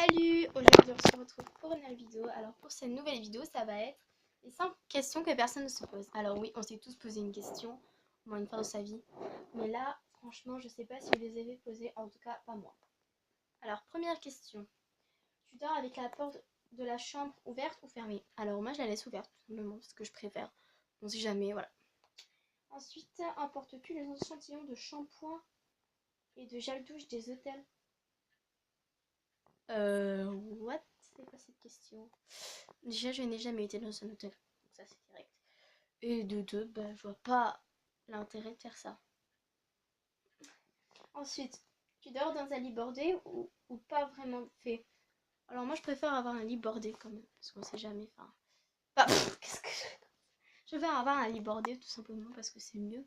Salut! Aujourd'hui on se retrouve pour une nouvelle vidéo. Alors pour cette nouvelle vidéo, ça va être les 5 questions que personne ne se pose. Alors oui, on s'est tous posé une question, au moins une fois dans sa vie. Mais là, franchement, je sais pas si vous les avez posées, en tout cas pas moi. Alors première question. Tu dors avec la porte de la chambre ouverte ou fermée? Alors moi je la laisse ouverte, tout simplement, parce que je préfère. On sait jamais, voilà. Ensuite, emportes-tu les échantillons de shampoing et de gel douche des hôtels? What? C'est quoi cette question? Déjà, je n'ai jamais été dans un hôtel, donc ça c'est direct. Et de deux, bah, je vois pas l'intérêt de faire ça. Ensuite, tu dors dans un lit bordé ou pas vraiment fait? Alors moi, je préfère avoir un lit bordé quand même, parce qu'on sait jamais. Enfin, qu'est-ce que je préfère avoir un lit bordé tout simplement parce que c'est mieux.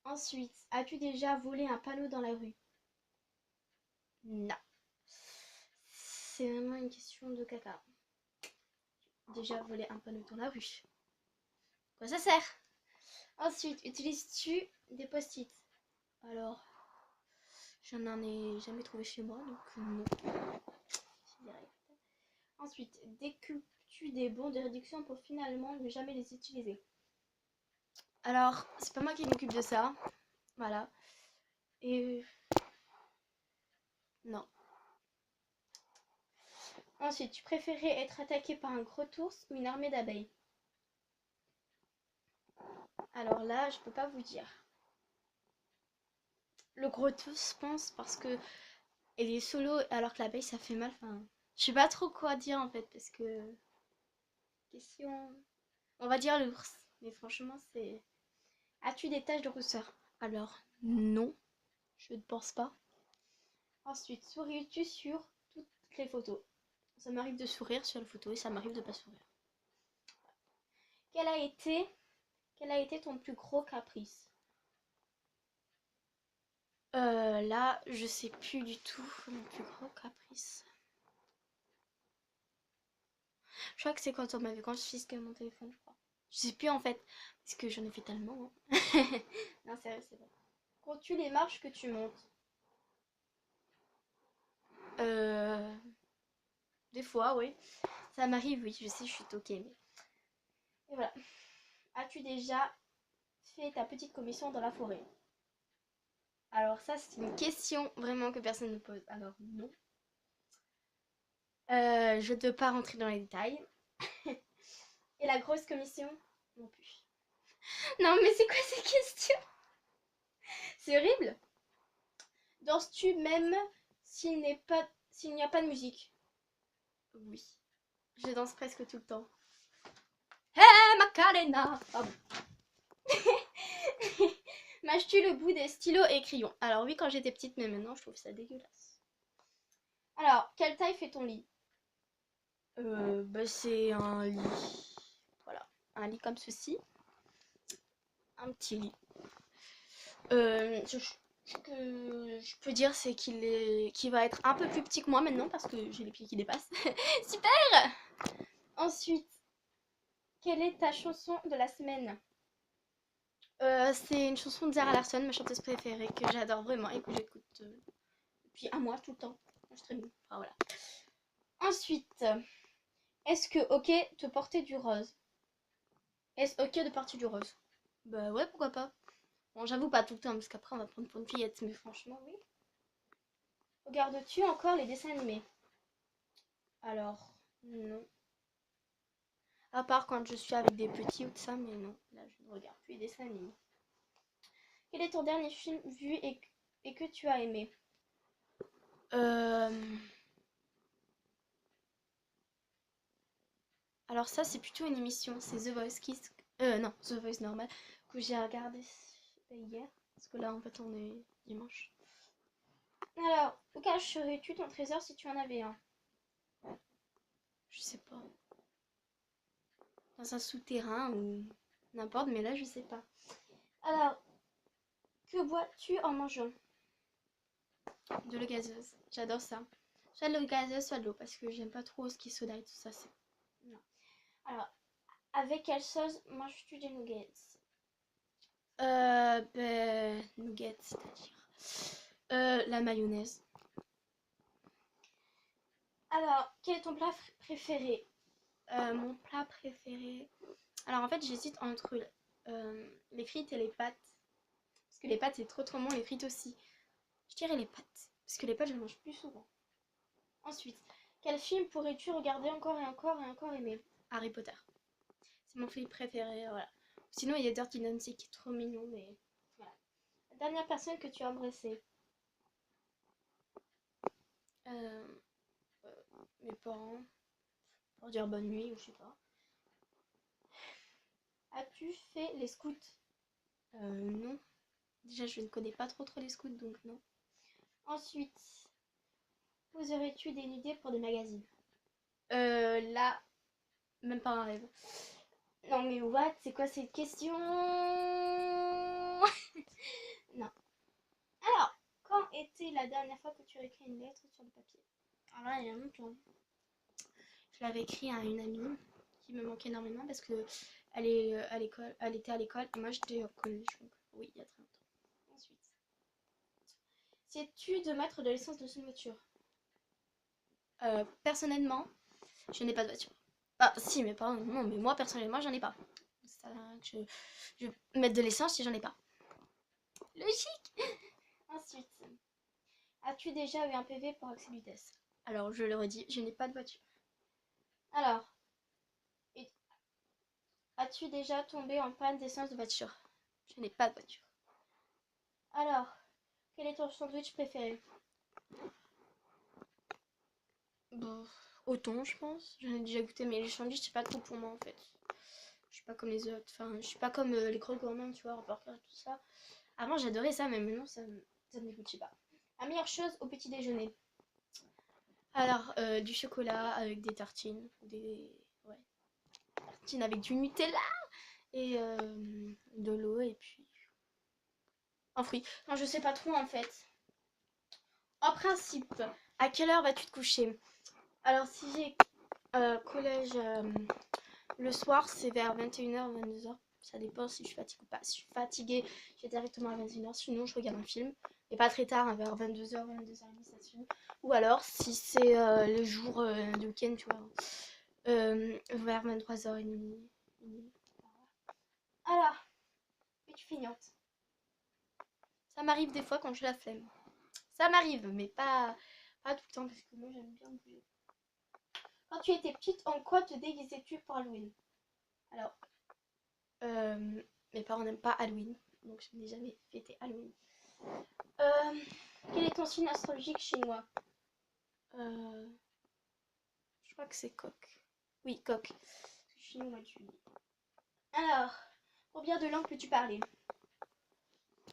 Ensuite, as-tu déjà volé un panneau dans la rue? Non. C'est vraiment une question de caca. Déjà volé un panneau dans la rue. Quoi ça sert? Ensuite, utilises-tu des post-it? Alors, je n'en ai jamais trouvé chez moi, donc non. C'est direct. Ensuite, découpes-tu des bons de réduction pour finalement ne jamais les utiliser? Alors, c'est pas moi qui m'occupe de ça. Voilà. Et non. Ensuite, tu préférais être attaqué par un gros ours ou une armée d'abeilles? Alors là, je peux pas vous dire. Le gros ours, je pense, parce que elle est solo alors que l'abeille ça fait mal. Enfin, je sais pas trop quoi dire en fait parce que question. On va dire l'ours, mais franchement c'est. As-tu des taches de rousseur? Alors non, je ne pense pas. Ensuite, souris-tu sur toutes les photos? Ça m'arrive de sourire sur les photos et ça m'arrive de pas sourire. Quel a été, quel a été ton plus gros caprice? Là, je sais plus du tout mon plus gros caprice. Je crois que c'est quand on m'avait confisqué mon téléphone, je crois. Je sais plus en fait, parce que j'en ai fait tellement. Hein. Non, sérieux, c'est vrai. Comptes-tu les marches que tu montes? Euh, des fois, oui. Ça m'arrive, oui, je sais, je suis toquée. Mais... Et voilà. As-tu déjà fait ta petite commission dans la forêt? Alors ça, c'est une question vraiment que personne ne pose. Alors non. Je ne peux pas rentrer dans les détails. Et la grosse commission? Non plus. Non, mais c'est quoi ces questions? C'est horrible. Danses-tu même s'il n'y a pas de musique? Oui. Je danse presque tout le temps. Hey Macarena! Pardon. Mâches-tu le bout des stylos et crayons? Alors oui, quand j'étais petite, mais maintenant je trouve ça dégueulasse. Alors, quelle taille fait ton lit? Bah c'est un lit. Voilà, un lit comme ceci. Un petit lit. Ce que je peux dire, c'est qu'il va être un peu plus petit que moi maintenant parce que j'ai les pieds qui dépassent. Super! Ensuite, quelle est ta chanson de la semaine? C'est une chanson de Zara Larsson, ma chanteuse préférée, que j'adore vraiment et que j'écoute depuis un mois tout le temps. Je stream. Enfin, voilà. Ensuite, est-ce que ok te porter du rose? Est-ce ok de porter du rose? Bah ouais, pourquoi pas. Bon, j'avoue pas tout le temps, parce qu'après on va prendre pour une fillette, mais franchement, oui. Regardes-tu encore les dessins animés? Alors, non. À part quand je suis avec des petits ou de ça, mais non. Là, je ne regarde plus les dessins animés. Quel est ton dernier film vu et que tu as aimé? Alors ça, c'est plutôt une émission. C'est The Voice Kids. Non, The Voice normal. Que j'ai regardé hier. Parce que là, en fait, on est dimanche. Alors, où cacherais-tu ton trésor si tu en avais un? Je sais pas. Dans un souterrain ou n'importe, mais là, je sais pas. Alors, que bois-tu en mangeant? De l'eau gazeuse. J'adore ça. Soit de l'eau gazeuse, soit de l'eau. Parce que j'aime pas trop ce qui est soda et tout ça. Non. Alors, avec quelle sauce manges-tu des nuggets? Nuggets, c'est-à-dire la mayonnaise. Alors, quel est ton plat préféré? Mon plat préféré. Alors en fait, j'hésite entre les frites et les pâtes. Parce que les pâtes, c'est trop bon, les frites aussi. Je dirais les pâtes. Parce que les pâtes, je mange plus souvent. Ensuite, quel film pourrais-tu regarder encore et encore et encore aimer? Harry Potter. C'est mon film préféré, voilà. Sinon, il y a Dirty Dancing qui est trop mignon, mais voilà. La dernière personne que tu as embrassée? Euh, Mes parents. Pour dire bonne nuit ou je sais pas. As-tu fait les scouts? Non. Déjà, je ne connais pas trop les scouts, donc non. Ensuite, poserais-tu des idées pour des magazines? Là, même pas un rêve. Non mais what? C'est quoi cette question? Non. Alors, quand était la dernière fois que tu as écrit une lettre sur le papier? Alors là, il y a longtemps. Je l'avais écrit à une amie qui me manquait énormément parce que elle est à l'école, elle était à l'école et moi j'étais au collège. Donc oui, il y a très longtemps. Ensuite, sais-tu de mettre de l'essence dans une voiture? Personnellement, je n'ai pas de voiture. Ah si, mes parents, non, mais moi personnellement, j'en ai pas. Ça, je vais mettre de l'essence si j'en ai pas. Logique. Ensuite, as-tu déjà eu un PV pour accès vitesse? Alors, je le redis, je n'ai pas de voiture. Alors, as-tu déjà tombé en panne d'essence de voiture? Je n'ai pas de voiture. Alors, quel est ton sandwich préféré? Bon, au thon, je pense. J'en ai déjà goûté, mais les sandwichs, c'est pas trop pour moi en fait. Je suis pas comme les autres. Enfin, je suis pas comme les gros gourmands, tu vois, reporter et tout ça. Avant, j'adorais ça, mais maintenant, ça me dégoûte, je sais pas. La meilleure chose au petit déjeuner? Alors, du chocolat avec des tartines. Ouais, tartines avec du Nutella et de l'eau et puis un fruit. Non, je sais pas trop en fait. En principe, à quelle heure vas-tu te coucher? Alors, si j'ai collège le soir, c'est vers 21h, 22h. Ça dépend si je suis fatiguée ou pas. Si je suis fatiguée, je vais directement à 21h. Sinon, je regarde un film. Et pas très tard, hein, vers 22h, 22h30, ça suit. Ou alors, si c'est le jour du week-end, tu vois, vers 23h30. Alors, es-tu feignante? Ça m'arrive des fois quand j'ai la flemme. Ça m'arrive, mais pas tout le temps, parce que moi, j'aime bien bouger. Quand tu étais petite, en quoi te déguisais-tu pour Halloween? Alors, mes parents n'aiment pas Halloween, donc je n'ai jamais fêté Halloween. Euh, Quel est ton signe astrologique chinois? euh, Je crois que c'est coq. Oui, coq. Je suis au mois de juillet. Alors, combien de langues peux-tu parler?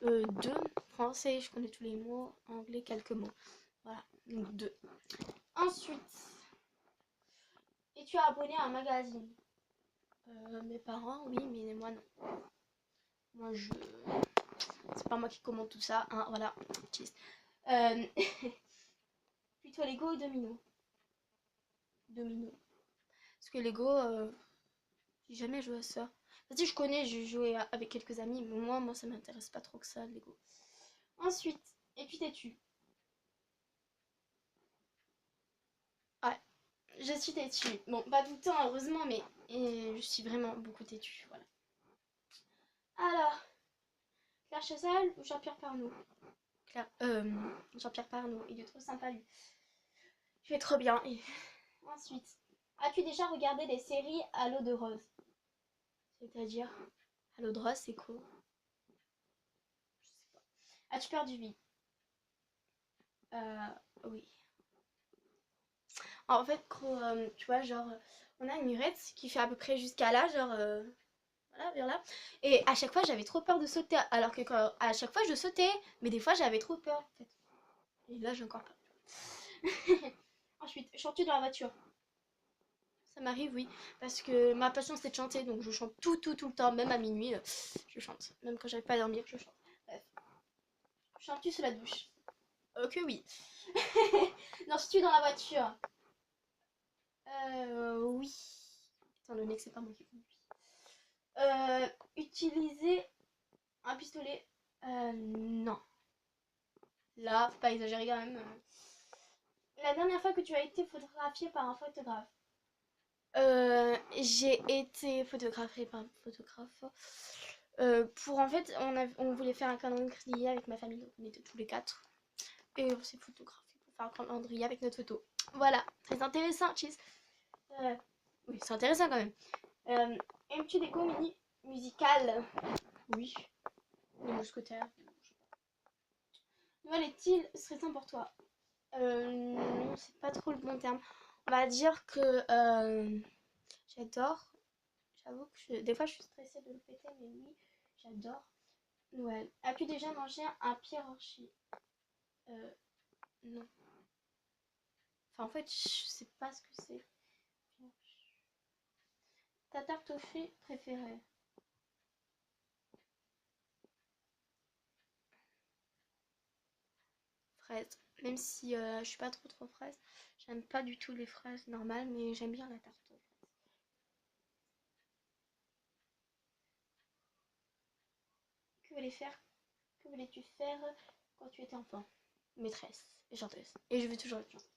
Deux. Français, je connais tous les mots. Anglais, quelques mots. Voilà, donc deux. Ensuite, es-tu abonné à un magazine? Mes parents, oui, mais moi non. Moi, c'est pas moi qui commande tout ça, hein, voilà. Cheese. Euh... Plutôt Lego ou Domino? Domino. Parce que Lego, j'ai jamais joué à ça. Si je connais, j'ai joué avec quelques amis, mais moi ça m'intéresse pas trop que ça, Lego. Ensuite, et puis têtu. Ouais, je suis têtue. Bon, pas tout le temps, heureusement, mais je suis vraiment beaucoup têtue, voilà. Alors, Claire Chazal ou Jean-Pierre Parnaud? Claire, Jean-Pierre Parnaud, il est trop sympa lui. Il fait trop bien. Et... Ensuite, as-tu déjà regardé des séries à l'eau de rose? C'est-à-dire, à l'eau de rose, c'est quoi? Je sais pas. As-tu peur du vide? Oui. En fait, tu vois, genre, on a une murette qui fait à peu près jusqu'à là, genre, voilà, vers là. Et à chaque fois, j'avais trop peur de sauter. Alors que à chaque fois, je sautais, mais des fois, j'avais trop peur, en fait. Et là, j'ai encore peur. Ensuite, chanter dans la voiture. Ça m'arrive, oui. Parce que ma passion, c'est de chanter, donc je chante tout le temps, même à minuit, je chante. Même quand j'arrive pas à dormir, je chante. Bref. Chantes-tu sous la douche? Ok, oui. Non, je suis dans la voiture. Oui. Étant donné que c'est pas moi qui conduis. Utiliser un pistolet? Non. Là, faut pas exagérer quand même. La dernière fois que tu as été photographiée par un photographe. J'ai été photographiée par un photographe. Pour en fait, on voulait faire un calendrier avec ma famille, donc on était tous les quatre. Et on s'est photographié pour faire un calendrier avec notre photo. Voilà, très intéressant, cheese. Oui, c'est intéressant quand même. Aimes-tu des comédies musicales? Oui. Les mousquetaires. Noël est-il stressant pour toi? Non, c'est pas trop le bon terme. On va dire que j'adore. J'avoue que des fois je suis stressée de le fêter, mais oui, j'adore Noël. As-tu déjà mangé un pierogi? Non. Enfin, en fait, je sais pas ce que c'est. Ta tarte aux fruits préférée? Fraise. Même si je suis pas trop fraise. J'aime pas du tout les fraises normales, mais j'aime bien la tarte aux fraises. Que voulais faire? Que voulais-tu faire quand tu étais enfant? Maîtresse et chanteuse. Et je veux toujours être chanteuse.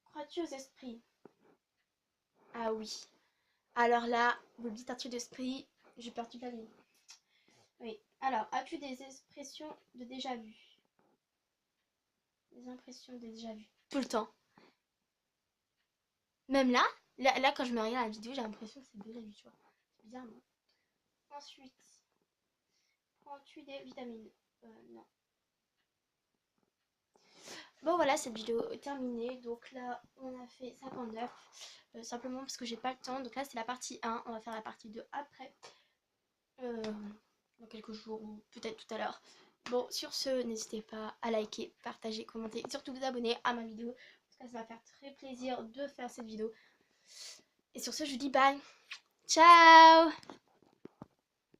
Crois-tu aux esprits? Ah oui. Alors là, vous le dites un truc d'esprit, j'ai perdu la vie. Oui. Alors, as-tu des expressions de déjà vu? Des impressions de déjà vu. Tout le temps. Même là, quand je me regarde la vidéo, j'ai l'impression que c'est déjà vu, tu vois. C'est bizarre, non? Ensuite, prends-tu des vitamines? Non. Bon, voilà, cette vidéo est terminée. Donc là, on a fait 59. Simplement parce que j'ai pas le temps. Donc là, c'est la partie 1. On va faire la partie 2 après. Euh, dans quelques jours ou peut-être tout à l'heure. Bon, sur ce, n'hésitez pas à liker, partager, commenter et surtout vous abonner à ma vidéo. Parce que ça va faire très plaisir de faire cette vidéo. Et sur ce, je vous dis bye. Ciao!